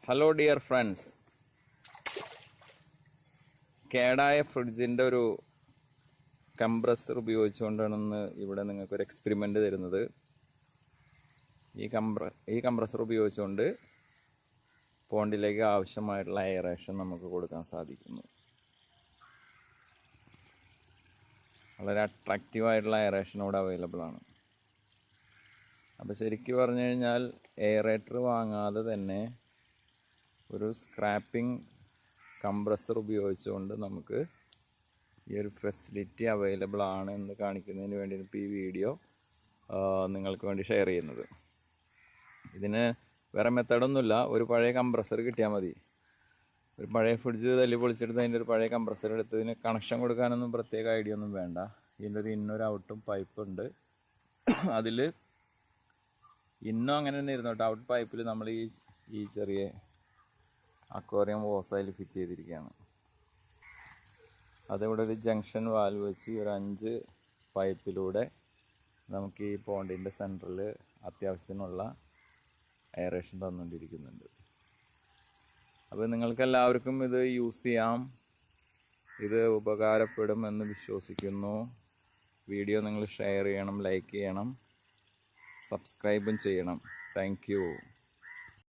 Hello dear friends, കേടായ ഫ്രിഡ്ജിൻ്റെ ഒരു compressor ഉപയോഗിച്ചുകൊണ്ടാണ് ഇവിടെ നിങ്ങൾക്കൊരു എക്സ്പെരിമെൻ്റ് തരുന്നത്. ഈ കംപ്രസർ ഉപയോഗിച്ചുകൊണ്ട് പോണ്ടിലേക്ക് ആവശ്യമായിട്ടുള്ള എയറേഷൻ നമുക്ക് കൊടുക്കാൻ സാധിക്കുന്നു. വളരെ അട്രാക്റ്റീവായിട്ടുള്ള എയറേഷൻ ഇവിടെ അവൈലബിൾ ആണ്. അപ്പോൾ ശരിക്കും പറഞ്ഞു കഴിഞ്ഞാൽ എയറേറ്റർ വാങ്ങാതെ തന്നെ ഒരു സ്ക്രാപ്പിംഗ് കംപ്രസർ ഉപയോഗിച്ചുകൊണ്ട് നമുക്ക് ഈ ഒരു ഫെസിലിറ്റി അവൈലബിൾ ആണ് എന്ന് കാണിക്കുന്നതിന് വേണ്ടി ഇപ്പോൾ ഈ വീഡിയോ നിങ്ങൾക്ക് വേണ്ടി ഷെയർ ചെയ്യുന്നത്. ഇതിന് വേറെ മെത്തേഡൊന്നുമില്ല. ഒരു പഴയ കംപ്രസർ കിട്ടിയാൽ മതി. ഒരു പഴയ ഫ്രിഡ്ജ് തല്ലി പൊളിച്ചെടുത്ത് അതിൻ്റെ ഒരു പഴയ കംപ്രസർ എടുത്ത് ഇതിന് കണക്ഷൻ കൊടുക്കാനൊന്നും പ്രത്യേക ഐഡിയ ഒന്നും വേണ്ട. ഇതിൻ്റെ ഒരു ഇന്നൊരു ഔട്ടും പൈപ്പ് ഉണ്ട്. അതിൽ ഇന്നും അങ്ങനെ തന്നെ ഇരുന്നോട്ടെ. ഔട്ട് പൈപ്പിൽ നമ്മൾ ഈ ചെറിയ അക്വേറിയം ഓസയിൽ ഫിറ്റ് ചെയ്തിരിക്കുകയാണ്. അതിവിടെ ഒരു ജംഗ്ഷൻ വാൽവ് വെച്ച് ഒരു 5 പൈപ്പിലൂടെ നമുക്ക് ഈ പോണ്ടിൻ്റെ സെൻറ്ററിൽ അത്യാവശ്യത്തിനുള്ള എയറേഷൻ തന്നുകൊണ്ടിരിക്കുന്നുണ്ട്. അപ്പോൾ നിങ്ങൾക്കെല്ലാവർക്കും ഇത് യൂസ് ചെയ്യാം. ഇത് ഉപകാരപ്പെടുമെന്ന് വിശ്വസിക്കുന്നു. വീഡിയോ നിങ്ങൾ ഷെയർ ചെയ്യണം, ലൈക്ക് ചെയ്യണം, സബ്സ്ക്രൈബും ചെയ്യണം. Thank you.